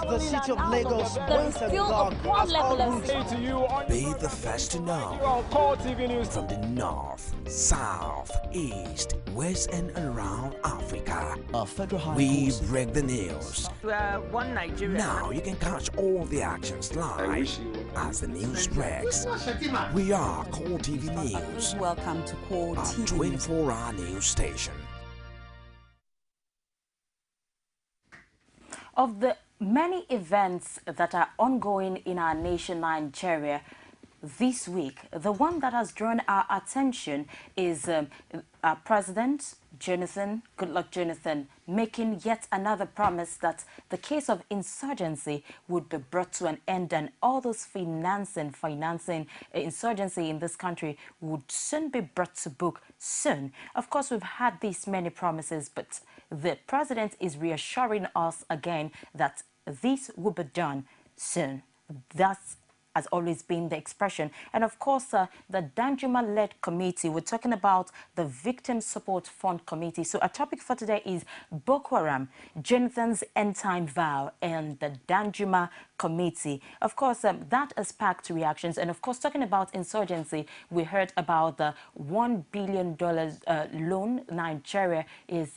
the city of Lagos there is still a poor level of Be the first to know. From the north, south, east, west, and around Africa, we break the news. One Nigeria. Now you can catch all the actions live as the news breaks. We are Core TV News. Welcome to Core TV News. 24-hour news station. Of the many events that are ongoing in our nation, Nigeria, this week, the one that has drawn our attention is our President, Goodluck Jonathan, making yet another promise that the case of insurgency would be brought to an end and all those financing insurgency in this country would soon be brought to book soon. Of course, we've had these many promises, but the president is reassuring us again that this will be done soon. That's has always been the expression. And of course, the Danjuma-led committee, we're talking about the Victim Support Fund Committee. So our topic for today is Boko Haram, Jonathan's end-time vow, and the Danjuma committee. Of course, that has sparked reactions. And of course, talking about insurgency, we heard about the $1 billion loan Nigeria is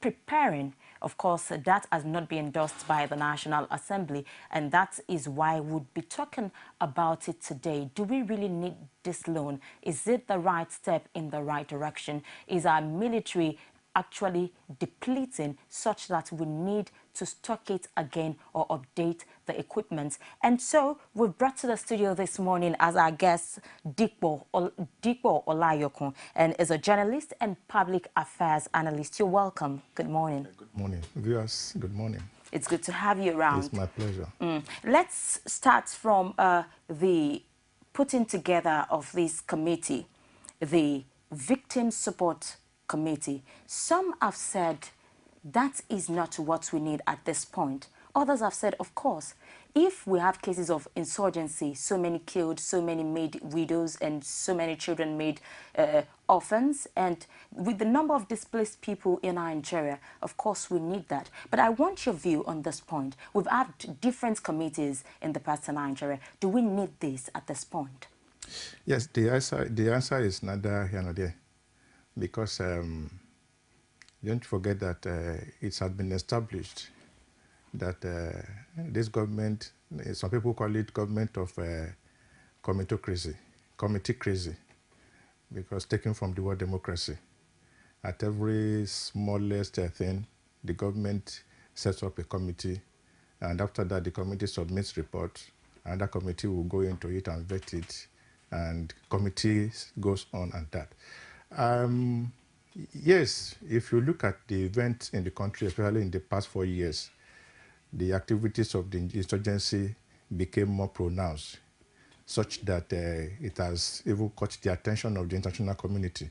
preparing. Of course, that has not been endorsed by the National Assembly, and that is why we'll be talking about it today. Do we really need this loan? Is it the right step in the right direction? Is our military actually depleting such that we need to stock it again or update the equipment? And so we've brought to the studio this morning as our guest Dipo Olayokun, and is a journalist and public affairs analyst. You're welcome. Good morning. Good morning. Viewers, good morning. It's good to have you around. It's my pleasure. Let's start from the putting together of this committee, the Victim Support Committee. Some have said that is not what we need at this point. Others have said, of course, if we have cases of insurgency, so many killed, so many made widows, and so many children made orphans, and with the number of displaced people in Nigeria, of course, we need that. But I want your view on this point. We've had different committees in the past in Nigeria. Do we need this at this point? Yes, the answer is neither here nor there. Because don't forget that it has been established that this government, some people call it government of committee crazy, because taken from the word democracy. At every smallest thing, the government sets up a committee, and after that the committee submits report, and that committee will go into it and vet it, and committee goes on and that. Yes, if you look at the events in the country, especially in the past 4 years, the activities of the insurgency became more pronounced, such that it has even caught the attention of the international community.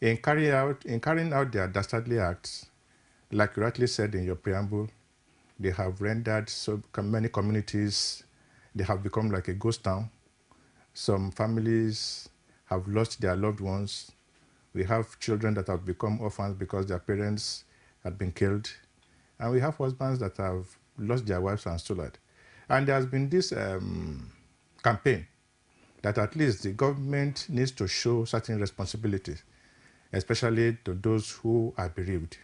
In carrying out their dastardly acts, like you rightly said in your preamble, they have rendered so many communities, they have become like a ghost town. Some families have lost their loved ones. We have children that have become orphans because their parents had been killed. And we have husbands that have lost their wives and so on. And there has been this campaign that at least the government needs to show certain responsibilities, especially to those who are bereaved,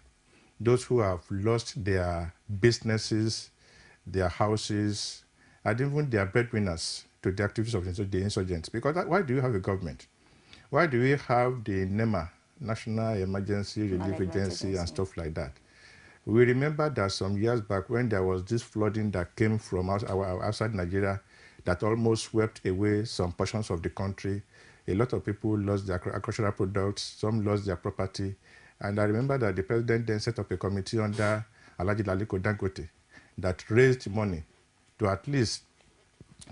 those who have lost their businesses, their houses, and even their breadwinners to the activities of the insurgents. Because why do you have a government? Why do we have the NEMA, National Emergency Relief Agency, and stuff like that? We remember that some years back when there was this flooding that came from outside Nigeria that almost swept away some portions of the country. A lot of people lost their agricultural products, some lost their property. And I remember that the president then set up a committee under Alhaji Aliko Dangote that raised money to at least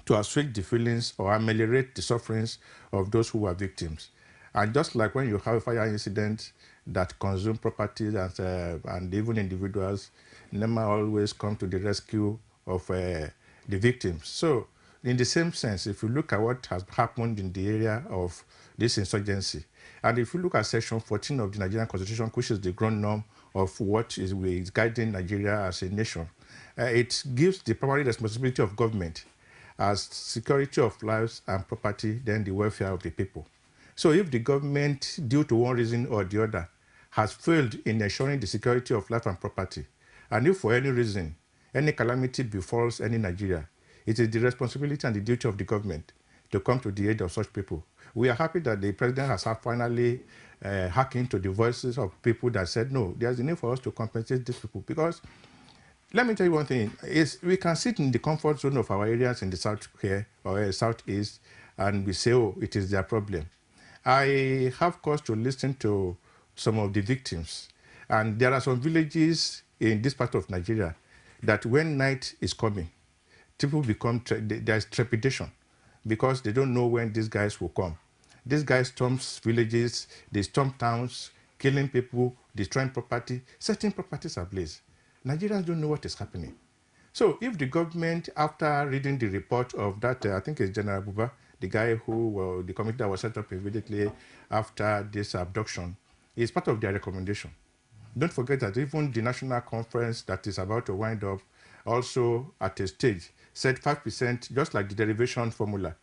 to assuage the feelings or ameliorate the sufferings of those who were victims. And just like when you have a fire incident that consume properties and even individuals, NEMA always come to the rescue of the victims. So in the same sense, if you look at what has happened in the area of this insurgency, and if you look at Section 14 of the Nigerian Constitution, which is the ground norm of what is guiding Nigeria as a nation, it gives the primary responsibility of government as security of lives and property, then the welfare of the people. So if the government, due to one reason or the other, has failed in ensuring the security of life and property, and if for any reason any calamity befalls any Nigeria, it is the responsibility and the duty of the government to come to the aid of such people. We are happy that the president has finally hacked into the voices of people that said, no, there's a need for us to compensate these people. Because let me tell you one thing, is we can sit in the comfort zone of our areas in the south here or southeast and we say, oh, it is their problem. I have cause to listen to some of the victims. And there are some villages in this part of Nigeria that when night is coming, people become, there's trepidation because they don't know when these guys will come. These guys storm villages, they storm towns, killing people, destroying property, setting properties ablaze. Nigerians don't know what is happening. So if the government, after reading the report of that, I think it's General Buba, the guy who, the committee that was set up immediately after this abduction, is part of their recommendation. Don't forget that even the national conference that is about to wind up also at a stage said 5%, just like the derivation formula.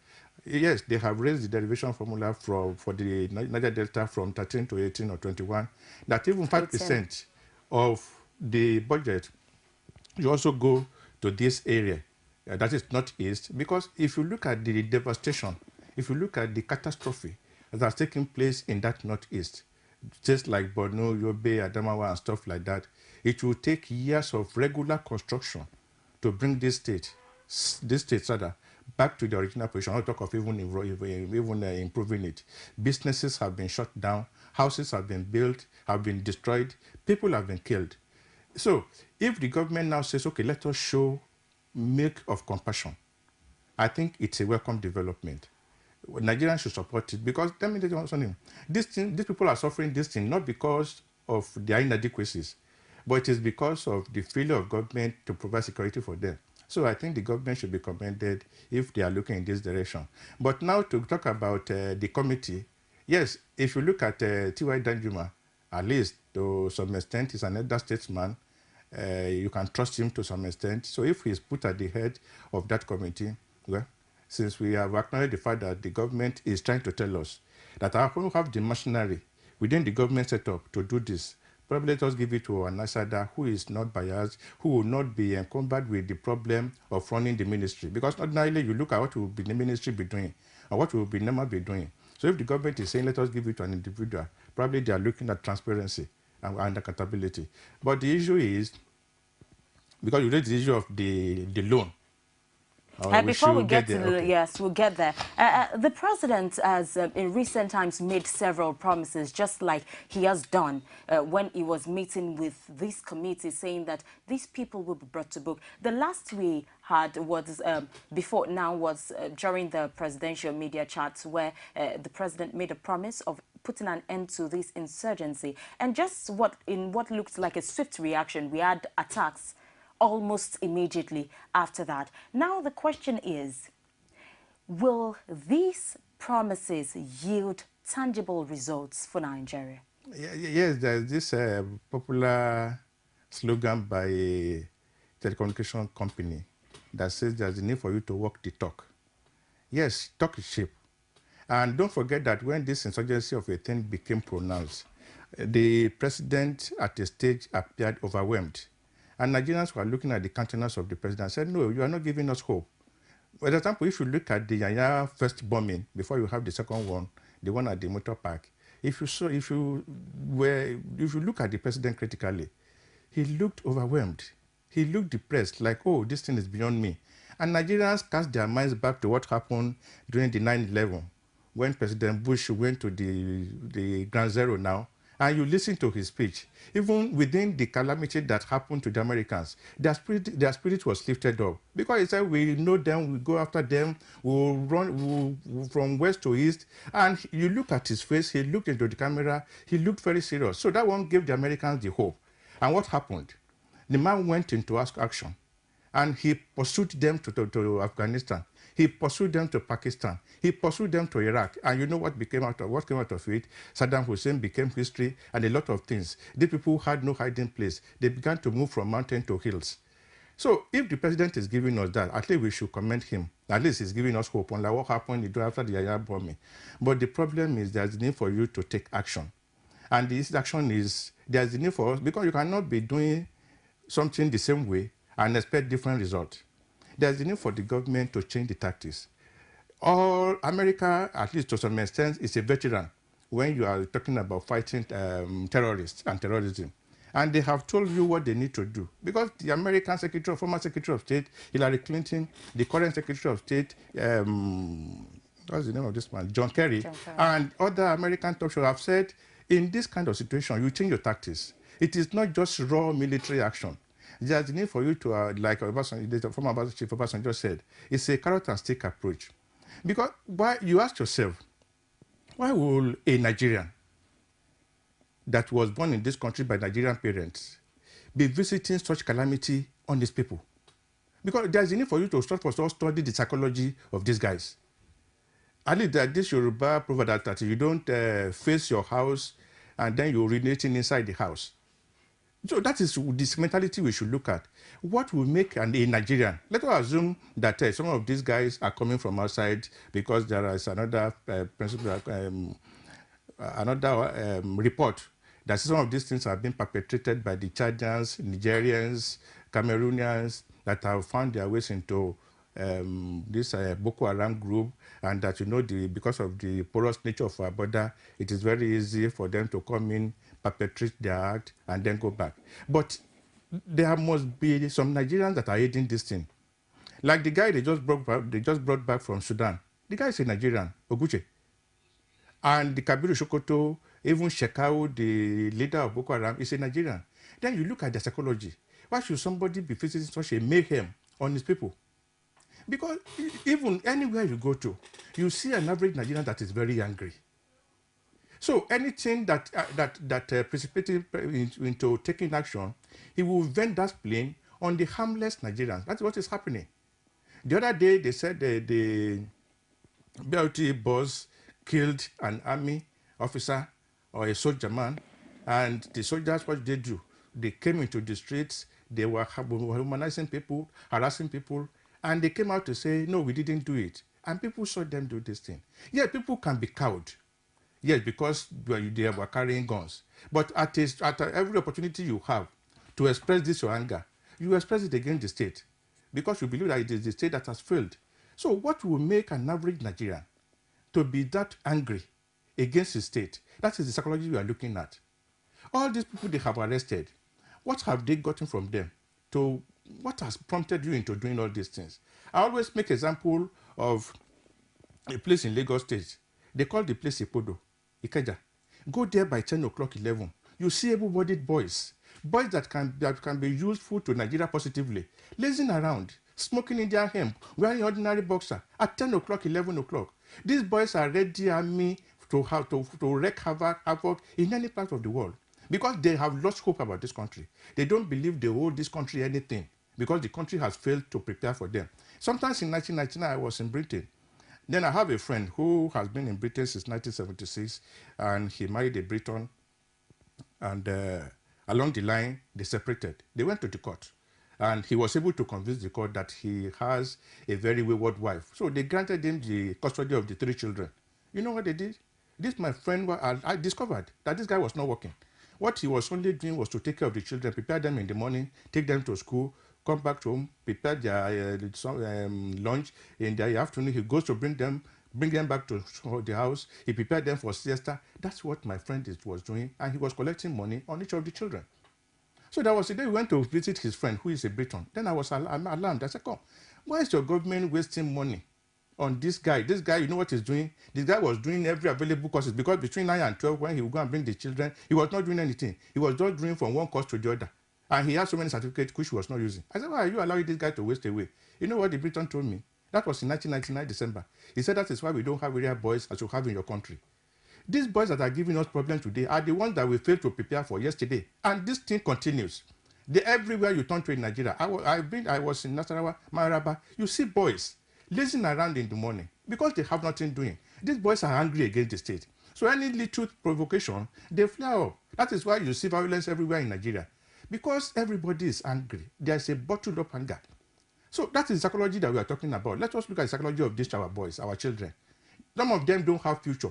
Yes, they have raised the derivation formula for the Niger Delta from 13 to 18 or 21, that even 5% of the budget you also go to this area, that is northeast, because if you look at the devastation, if you look at the catastrophe that has taken place in that northeast, just like Borno, Yobe, Adamawa, and stuff like that, it will take years of regular construction to bring this state rather, back to the original position. I'll talk of even improving it. Businesses have been shut down, houses have been built, have been destroyed, people have been killed. So if the government now says, okay, let us show milk of compassion, I think it's a welcome development. Nigerians should support it because let me tell you something. These people are suffering this thing not because of their inadequacies, but it is because of the failure of government to provide security for them. So I think the government should be commended if they are looking in this direction. But now to talk about the committee, yes, if you look at T.Y. Danjuma, at least to some extent, he's an elder statesman. You can trust him to some extent. So if he's put at the head of that committee, well, since we have acknowledged the fact that the government is trying to tell us that I will have the machinery within the government setup to do this, probably let us give it to an outsider who is not biased, who will not be encumbered with the problem of running the ministry. Because ordinarily you look at what will be the ministry be doing and what will be NEMA be doing. So if the government is saying let us give it to an individual, probably they are looking at transparency and accountability. But the issue is, because you raised the issue of the loan. Before we get to the, yes, we'll get there. The president has, in recent times, made several promises, just like he has done when he was meeting with this committee, saying that these people will be brought to book. The last we had was, before now, was during the presidential media chats where the president made a promise of putting an end to this insurgency. And just what looked like a swift reaction, we had attacks almost immediately after that. Now the question is, will these promises yield tangible results for Nigeria? Yes, there's this popular slogan by a telecommunication company that says there's a need for you to walk the talk. Yes, talk is cheap. And don't forget that when this insurgency of a thing became pronounced, the president at a stage appeared overwhelmed. And Nigerians were looking at the countenance of the president and said, no, you are not giving us hope. For example, if you look at the Yanya first bombing, before you have the second one, the one at the motor park, if you look at the president critically, he looked overwhelmed. He looked depressed, like, oh, this thing is beyond me. And Nigerians cast their minds back to what happened during the 9/11, when President Bush went to the Ground Zero now, and you listen to his speech. Even within the calamity that happened to the Americans, their spirit was lifted up. Because he said, we know them, we go after them, we'll run from west to east. And you look at his face, he looked into the camera, he looked very serious. So that one gave the Americans the hope. And what happened? The man went into action, and he pursued them to Afghanistan. He pursued them to Pakistan. He pursued them to Iraq. And you know what came out of it? Saddam Hussein became history and a lot of things. The people had no hiding place. They began to move from mountain to hills. So if the president is giving us that, at least we should commend him. At least he's giving us hope on like what happened after the Yaya bombing. But the problem is there's a need for you to take action. And this action is, there's a need for us, because you cannot be doing something the same way and expect different results. There's a need for the government to change the tactics. All America, at least to some extent, is a veteran when you are talking about fighting terrorists and terrorism. And they have told you what they need to do. Because the American former Secretary of State, Hillary Clinton, the current Secretary of State, what's the name of this man? John Kerry, and other American top shows have said, in this kind of situation, you change your tactics. It is not just raw military action. There's a need for you to, like the former Chief Obasanjo said, it's a carrot and stick approach. Because why, you ask yourself, why will a Nigerian that was born in this country by Nigerian parents be visiting such calamity on these people? Because there's a need for you to study the psychology of these guys. At least that this Yoruba proverb that you don't face your house and then you're urinating inside the house. So that is this mentality we should look at. What will make a Nigerian? Let us assume that some of these guys are coming from outside because there is another report that some of these things have been perpetrated by the Chadians, Nigerians, Cameroonians that have found their ways into this Boko Haram group, and that, you know, because of the porous nature of our border, it is very easy for them to come in, perpetrate their act, and then go back. But there must be some Nigerians that are aiding this thing. Like the guy they just brought back from Sudan. The guy is a Nigerian, Oguche. And the Kabiru Sokoto, even Shekau, the leader of Boko Haram, is a Nigerian. Then you look at the psychology. Why should somebody be facing such a mayhem on his people? Because even anywhere you go to, you see an average Nigerian that is very angry. So anything that precipitates into taking action, he will vent that blame on the harmless Nigerians. That's what is happening. The other day, they said the BLT boss killed an army officer or a soldier man, and the soldiers, what did they do? They came into the streets, they were humanizing people, harassing people, and they came out to say, no, we didn't do it. And people saw them do this thing. Yeah, people can be cowed. Yes, because they were carrying guns. But at every opportunity you have to express this your anger, you express it against the state, because you believe that it is the state that has failed. So what will make an average Nigerian to be that angry against the state? That is the psychology we are looking at. All these people they have arrested, what have they gotten from them? What has prompted you into doing all these things? I always make example of a place in Lagos State. They call the place Ipodo, Ikeja. Go there by 10 o'clock, 11. You see able-bodied boys that can be useful to Nigeria positively, lazing around, smoking in their hemp, wearing ordinary boxer at 10 o'clock, 11 o'clock. These boys are ready army to wreak havoc in any part of the world, because they have lost hope about this country. They don't believe they owe this country anything, because the country has failed to prepare for them. Sometimes in 1999, I was in Britain. Then I have a friend who has been in Britain since 1976, and he married a Briton, and along the line, they separated. They went to the court, and he was able to convince the court that he has a very wayward wife. So they granted him the custody of the 3 children. You know what they did? This, my friend, I discovered that this guy was not working. What he was only doing was to take care of the children, prepare them in the morning, take them to school, come back home, prepare their lunch. In the afternoon, he goes to bring them back to the house. He prepared them for siesta. That's what my friend was doing, and he was collecting money on each of the children. So there was a day we went to visit his friend, who is a Briton. Then I was alarmed. I said, come, why is your government wasting money on this guy? This guy, you know what he's doing? This guy was doing every available courses, because between 9 and 12, when he would go and bring the children, he was not doing anything. He was just doing from one course to the other. And he had so many certificates which he was not using. I said, why are you allowing this guy to waste away? You know what the Briton told me? That was in 1999, December. He said, that is why we don't have area boys as you have in your country. These boys that are giving us problems today are the ones that we failed to prepare for yesterday. And this thing continues. Everywhere you turn to in Nigeria, I was in Nasarawa, Maraba, you see boys lazing around in the morning because they have nothing doing. These boys are angry against the state. So any little provocation, they flare up. That is why you see violence everywhere in Nigeria. Because everybody is angry. There's a bottled up anger. So that is the psychology that we are talking about. Let us look at the psychology of these our boys, our children. Some of them don't have future.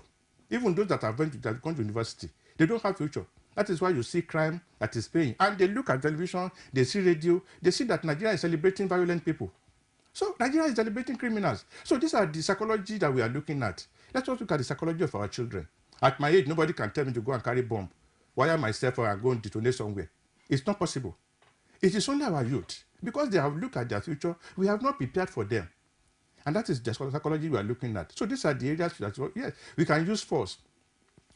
Even those that have gone to university, they don't have future. That is why you see crime that is paying. And they look at television, they see radio, they see that Nigeria is celebrating violent people. So Nigeria is celebrating criminals. So these are the psychology that we are looking at. Let's also look at the psychology of our children. At my age, nobody can tell me to go and carry bomb, wire myself or go and detonate somewhere. It's not possible. It is only our youth. Because they have looked at their future, we have not prepared for them. And that is the psychology we are looking at. So these are the areas that, yes, we can use force.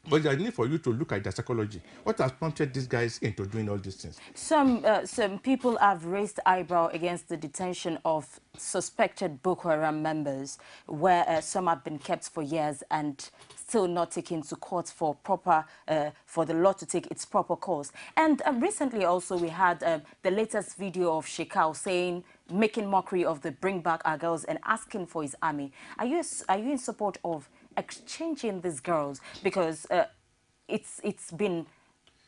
But there's a need for you to look at the psychology. What has prompted these guys into doing all these things? Some people have raised eyebrow against the detention of suspected Boko Haram members, where some have been kept for years and still not taken to court for for the law to take its proper course. And recently also we had the latest video of Shekau saying, making mockery of the Bring Back Our Girls and asking for his army. Are you in support of exchanging these girls? Because it's been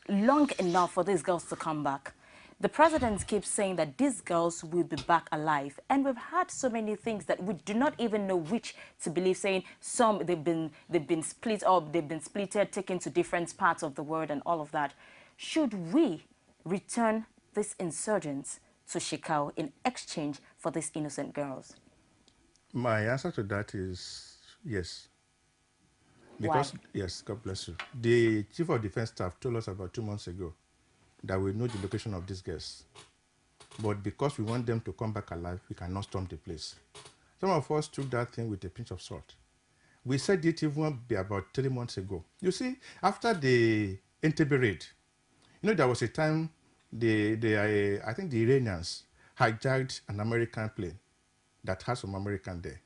long enough for these girls to come back. The president keeps saying that these girls will be back alive, and we've had so many things that we do not even know which to believe. Saying some they've been split up, they've been splitted, taken to different parts of the world, and all of that. Should we return these insurgents to Shekau in exchange for these innocent girls? My answer to that is yes. Because, why? Yes, God bless you. The Chief of Defense Staff told us about 2 months ago that we know the location of these girls. But because we want them to come back alive, we cannot storm the place. Some of us took that thing with a pinch of salt. We said it even about 3 months ago. You see, after the Entebbe raid, there was a time I think the Iranians hijacked an American plane that has some American there.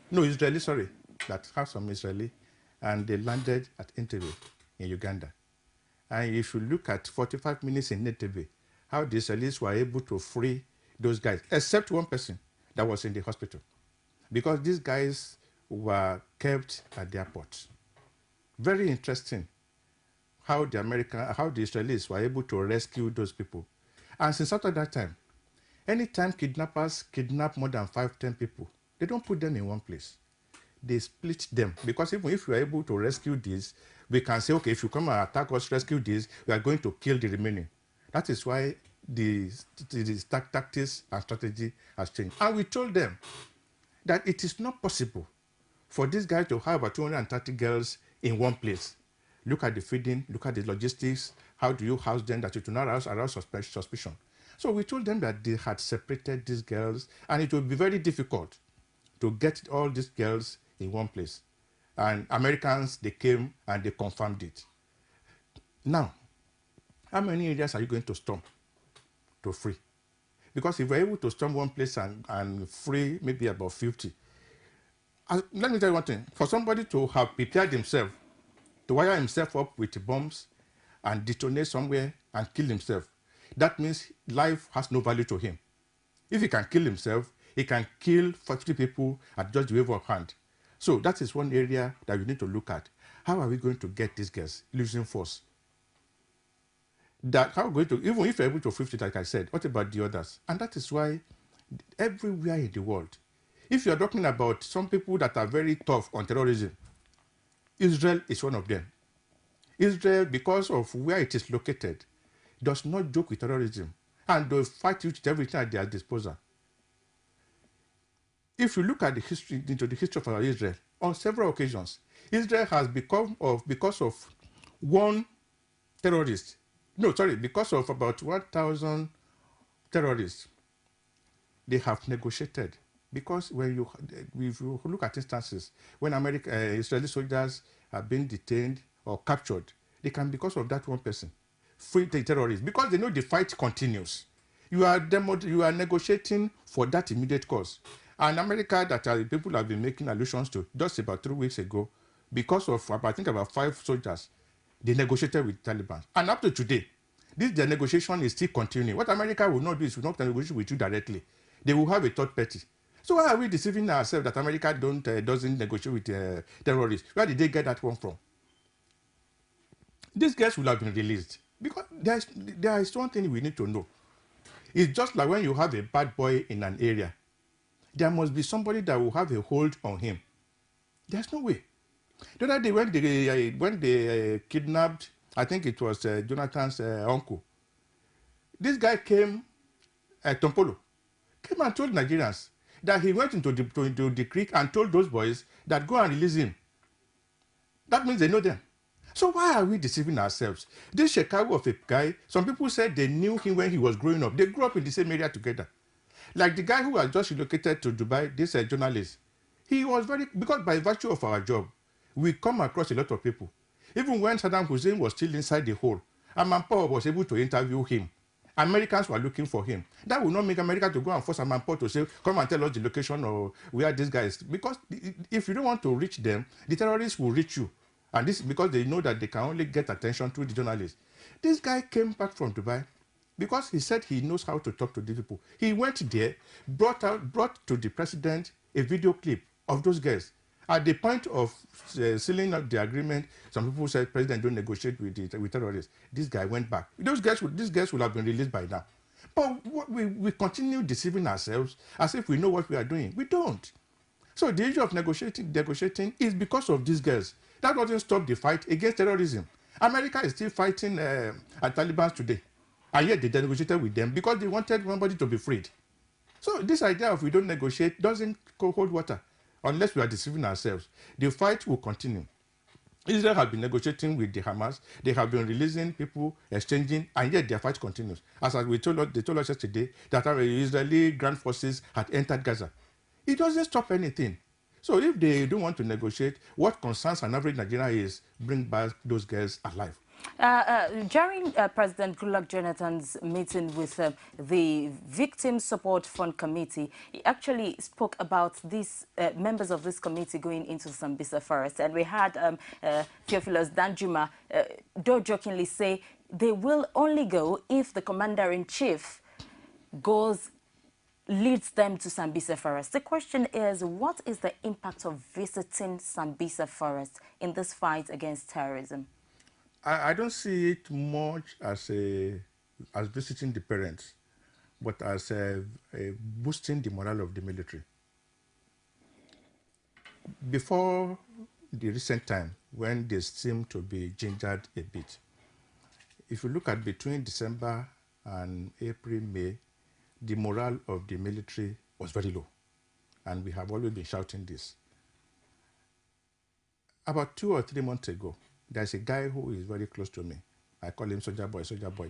No, Israeli, sorry, that has some Israeli. And they landed at Entebbe in Uganda. And if you look at 45 minutes in Entebbe, how the Israelis were able to free those guys, except one person that was in the hospital. Because these guys were kept at the airport. Very interesting how the Israelis were able to rescue those people. And since after that time, anytime kidnappers kidnap more than 5-10 people, they don't put them in one place. They split them, because even if we are able to rescue these, we can say, okay, if you come and attack us, rescue these, we are going to kill the remaining. That is why the tactics and strategy has changed. And we told them that it is not possible for these guys to have about 230 girls in one place. Look at the feeding, look at the logistics, how do you house them that you do not arouse suspicion. So we told them that they had separated these girls, and it would be very difficult to get all these girls in one place. And Americans, they came and they confirmed it. Now, how many areas are you going to storm to free? Because if we're able to storm one place and free maybe about 50, let me tell you one thing. For somebody to have prepared himself, to wire himself up with bombs and detonate somewhere and kill himself, that means life has no value to him. If he can kill himself, he can kill 40 people at just the wave of hand. So that is one area that we need to look at. How are we going to get these girls using force? How are we going to, even if we're able to 50, like I said, what about the others? And that is why everywhere in the world, if you're talking about some people that are very tough on terrorism, Israel is one of them. Israel, because of where it is located, does not joke with terrorism, and they fight you with everything at their disposal. If you look at the history of Israel, on several occasions, Israel has because of one terrorist, because of about 1,000 terrorists, they have negotiated. Because if you look at instances, when Israeli soldiers have been detained or captured, they can, because of that one person, free the terrorists, because they know the fight continues. You are negotiating for that immediate cause. And America, that people have been making allusions to just about 3 weeks ago, because of, I think, about 5 soldiers, they negotiated with the Taliban. And up to today, the negotiation is still continuing. What America will not do is will not negotiate with you directly. They will have a third party. So why are we deceiving ourselves that America doesn't negotiate with terrorists? Where did they get that one from? These guys will have been released. Because there is one thing we need to know. It's just like when you have a bad boy in an area, there must be somebody that will have a hold on him. There's no way. The other day when they kidnapped, I think it was Jonathan's uncle, this guy came, Tompolo, came and told Nigerians that he went into the creek and told those boys that go and release him. That means they know them. So why are we deceiving ourselves? This Chicago of a guy, some people said they knew him when he was growing up. They grew up in the same area together. Like the guy who was just relocated to Dubai, this journalist, he was because by virtue of our job, we come across a lot of people. Even when Saddam Hussein was still inside the hole, Amanpour was able to interview him. Americans were looking for him. That will not make America to go and force Amanpour to say, come and tell us the location or where this guy is. Because if you don't want to reach them, the terrorists will reach you. And this is because they know that they can only get attention through the journalists. This guy came back from Dubai because he said he knows how to talk to these people. He went there, brought to the president a video clip of those guys. At the point of sealing up the agreement, some people said, President, don't negotiate with terrorists. This guy went back. These guys would have been released by now. But we continue deceiving ourselves as if we know what we are doing. We don't. So the issue of negotiating is because of these girls. That doesn't stop the fight against terrorism. America is still fighting Taliban today. And yet they negotiated with them because they wanted somebody to be freed. So this idea of we don't negotiate doesn't hold water unless we are deceiving ourselves. The fight will continue. Israel has been negotiating with the Hamas. They have been releasing people, exchanging, and yet their fight continues. As they told us yesterday that our Israeli ground forces had entered Gaza. It doesn't stop anything. So if they don't want to negotiate, what concerns an average Nigerian is bring back those girls alive. During President Goodluck Jonathan's meeting with the Victim Support Fund Committee, he actually spoke about these members of this committee going into Sambisa Forest. And we had Theophilus Danjuma, though jokingly, say they will only go if the commander-in-chief leads them to Sambisa Forest. The question is, what is the impact of visiting Sambisa Forest in this fight against terrorism? I don't see it much as visiting the parents, but as boosting the morale of the military. Before the recent time, when they seem to be gingered a bit, if you look at between December and April, May, the morale of the military was very low. And we have always been shouting this. About 2 or 3 months ago, there's a guy who is very close to me. I call him Soldier Boy,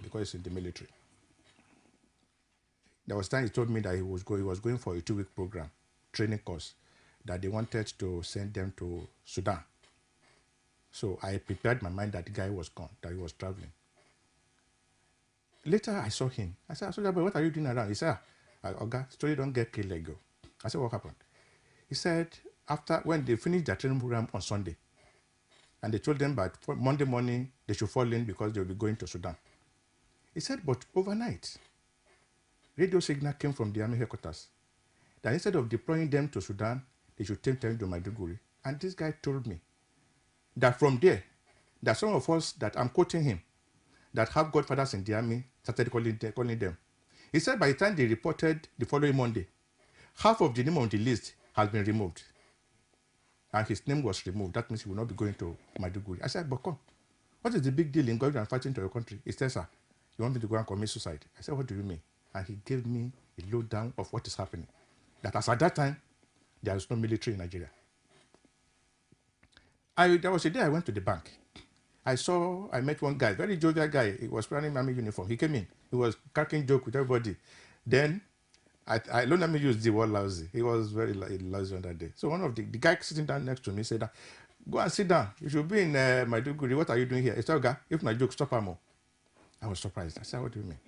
because he's in the military. There was time he told me that he was going for a 2-week program, training course, that they wanted to send them to Sudan. So I prepared my mind that the guy was gone, that he was traveling. Later, I saw him. I said, Soldier Boy, what are you doing around? He said, Oga, story don't get killed, let go. I said, what happened? He said, when they finished their training program on Sunday, and they told them by Monday morning they should fall in because they'll be going to Sudan. He said, but overnight, radio signal came from the army headquarters that instead of deploying them to Sudan, they should take them to Maiduguri. And this guy told me that from there, that some of us that I'm quoting him, that have godfathers in the army, started calling them. He said by the time they reported the following Monday, half of the name on the list has been removed. And his name was removed. That means he will not be going to Maiduguri. I said, but come, what is the big deal in going and fighting to your country? He said, sir, you want me to go and commit suicide? I said, what do you mean? And he gave me a lowdown of what is happening. That as at that time, there is no military in Nigeria. There was a day I went to the bank. I met one guy, very jovial guy. He was wearing army uniform. He came in. He was cracking joke with everybody. Then I let me use the word lousy. He was very lousy on that day. So one of the guy sitting down next to me said, go and sit down. You should be in Maiduguri. What are you doing here? He said, okay, if my joke, stop him. I was surprised. I said, what do you mean?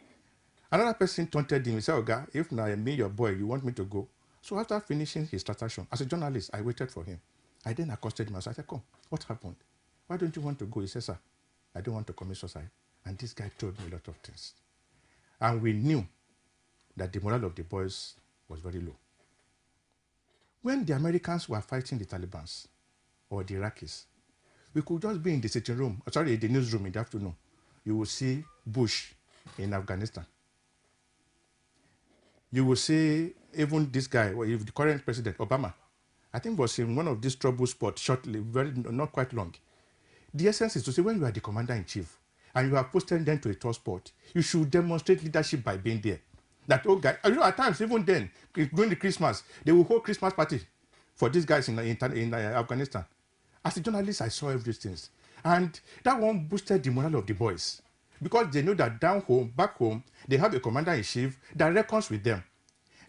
Another person taunted him. He said, okay, if now me, your boy, you want me to go? So after finishing his transaction, as a journalist, I waited for him. I then accosted him. I said, come, what happened? Why don't you want to go? He said, sir, I don't want to commit suicide. And this guy told me a lot of things. And we knew that the morale of the boys was very low. When the Americans were fighting the Taliban or the Iraqis, we could just be in the sitting room, the newsroom in the afternoon. you will see Bush in Afghanistan. You will see even this guy, or if the current president, Obama, I think was in one of these trouble spots shortly, not quite long. The essence is to say when you are the commander-in-chief and you are posted them to a tough spot, you should demonstrate leadership by being there. That, oh, guy, you know, at times, even then, during the Christmas, they will hold Christmas party for these guys in Afghanistan. As a journalist, I saw everything. And that one boosted the morale of the boys. Because they know that back home, they have a commander-in-chief that reckons with them.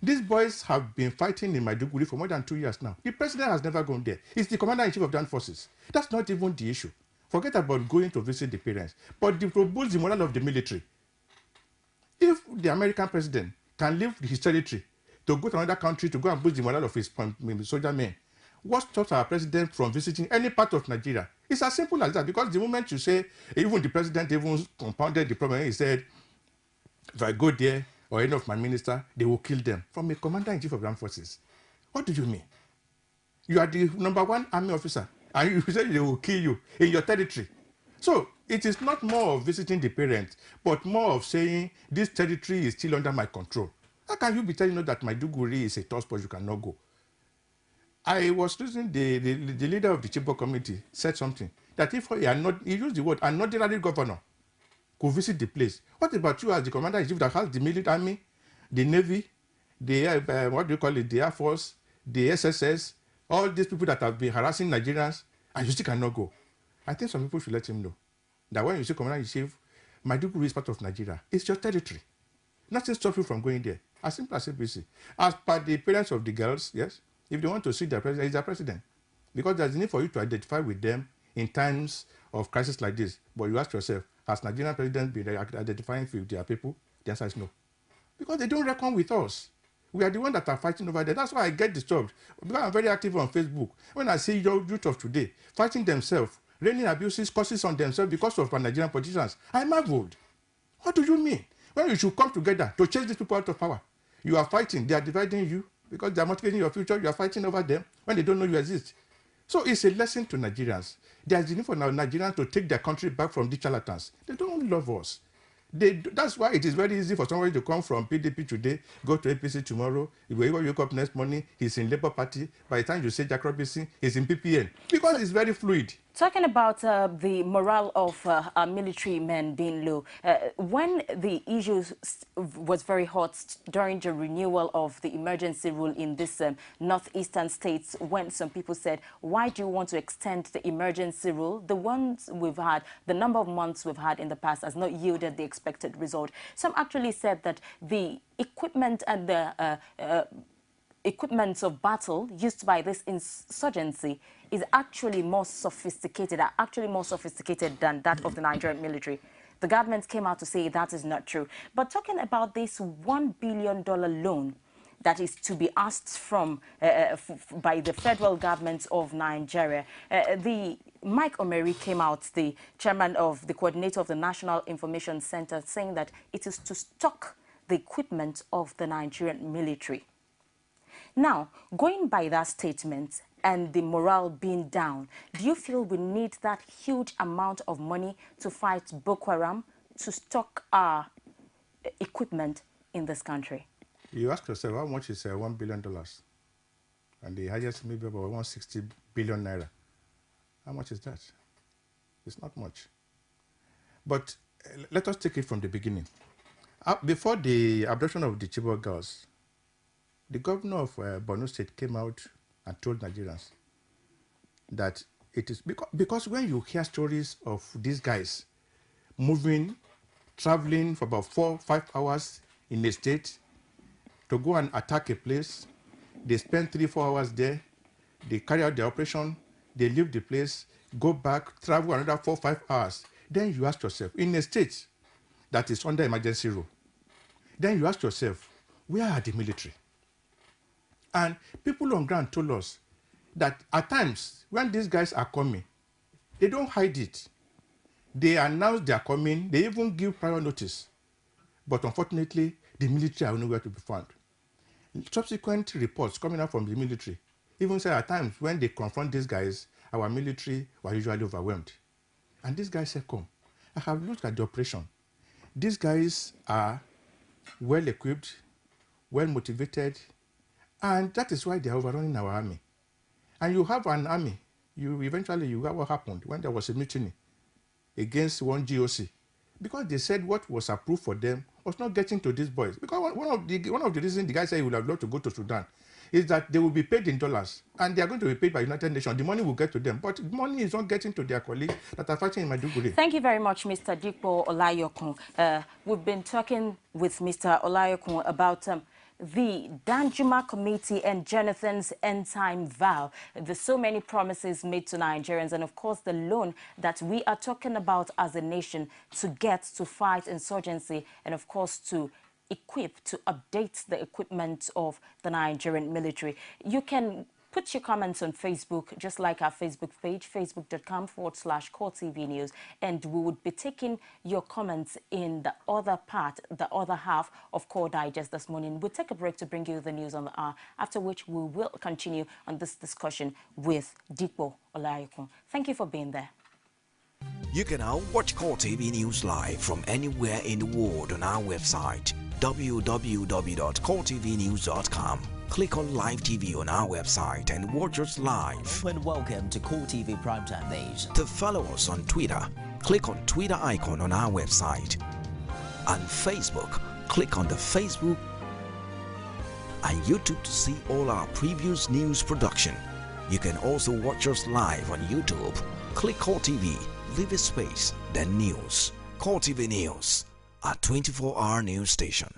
These boys have been fighting in Maiduguri for more than 2 years now. The president has never gone there. He's the commander-in-chief of the armed forces. That's not even the issue. Forget about going to visit the parents. But to boost the morale of the military. If the American president can leave his territory to go to another country to go and boost the morale of his soldier men, what stops our president from visiting any part of Nigeria? It's as simple as that. Because the moment you say, even the president even compounded the problem, he said, if I go there or any of my ministers, they will kill them. From a commander-in-chief of the armed forces. What do you mean? You are the #1 army officer, and you say they will kill you in your territory. So it is not more of visiting the parents, but more of saying this territory is still under my control. How can you be telling us that Maiduguri is a tough spot you cannot go? I was listening, the leader of the Chibok committee said something, that if he used the word, an ordinary governor could visit the place. What about you as the commander-in-chief that has the military army, the navy, the the Air Force, the SSS, all these people that have been harassing Nigerians, and you still cannot go? I think some people should let him know that when you say commander-in-chief, Maiduguri is part of Nigeria. It's your territory. Nothing stops you from going there. As simple as ABC. As per the parents of the girls, yes, if they want to see their president, he's their president. Because there's a need for you to identify with them in times of crisis like this. But you ask yourself, has Nigerian president been identifying with their people? The answer is no. Because they don't reckon with us. We are the ones that are fighting over there. That's why I get disturbed. Because I'm very active on Facebook. When I see your youth of today fighting themselves, raining abuses, curses on themselves because of Nigerian politicians, I marveled. What do you mean? When you should come together to chase these people out of power, you are fighting, they are dividing you because they are motivating your future, you are fighting over them when they don't know you exist. So it's a lesson to Nigerians. There is a need for Nigerians to take their country back from these charlatans. They don't love us. That's why it is very easy for somebody to come from PDP today, go to APC tomorrow. If you wake up next morning, he's in Labour Party. By the time you say Jack Robinson, he's in PPN. Because it's very fluid. Talking about the morale of our military men being low, when the issue was very hot during the renewal of the emergency rule in this northeastern states, when some people said, why do you want to extend the emergency rule? The ones we've had, the number of months we've had in the past has not yielded the expected result. Some actually said that the equipment and the equipment of battle used by this insurgency is actually more sophisticated, than that of the Nigerian military. The government came out to say that is not true. But talking about this $1 billion loan that is to be asked from by the federal government of Nigeria, the Mike Omeri came out, the chairman of the coordinator of the National Information Center, saying that it is to stock the equipment of the Nigerian military. Now, going by that statement and the morale being down, do you feel we need that huge amount of money to fight Boko Haram, to stock our equipment in this country? You ask yourself, how much is $1 billion? And the highest maybe about 160 billion naira. How much is that? It's not much. But let us take it from the beginning. Before the abduction of the Chibok girls, the governor of Borno State came out and told Nigerians that it is because when you hear stories of these guys moving, traveling for about 4 or 5 hours in a state to go and attack a place, they spend 3 or 4 hours there, they carry out the operation, they leave the place, go back, travel another 4 or 5 hours. Then you ask yourself, in a state that is under emergency rule, then you ask yourself, where are the military? And people on ground told us that at times, when these guys are coming, they don't hide it. They announce they are coming. They even give prior notice. But unfortunately, the military are nowhere to be found. Subsequent reports coming out from the military even say at times when they confront these guys, our military were usually overwhelmed. And these guys said, come. I have looked at the operation. These guys are well equipped, well motivated, and that is why they are overrunning our army. And you have an army, you have what happened when there was a mutiny against one GOC, because they said what was approved for them was not getting to these boys. Because one of the reasons the guy said he would have loved to go to Sudan is that they will be paid in dollars, and they are going to be paid by United Nations. The money will get to them, but the money is not getting to their colleagues that are fighting in Maiduguri. Thank you very much, Mr. Dikpo Olayokun. We've been talking with Mr. Olayokun about the Danjuma Committee and Jonathan's end-time vow. There's so many promises made to Nigerians, and of course the loan that we are talking about as a nation to get to fight insurgency, and of course to equip, to update the equipment of the Nigerian military. You can put your comments on Facebook, just like our Facebook page, facebook.com/Core TV News. And we would be taking your comments in the other part, the other half of Core Digest this morning. We'll take a break to bring you the news on the hour, after which we will continue on this discussion with Dikpo Olayokun. Thank you for being there. You can now watch Core TV News live from anywhere in the world on our website, www.coretvnews.com. Click on Live TV on our website and watch us live. And welcome to Core TV Primetime News. To follow us on Twitter, click on Twitter icon on our website. On Facebook, click on the Facebook and YouTube to see all our previous news production. You can also watch us live on YouTube. Click Core TV, leave a space, then News. Core TV News, a 24-hour news station.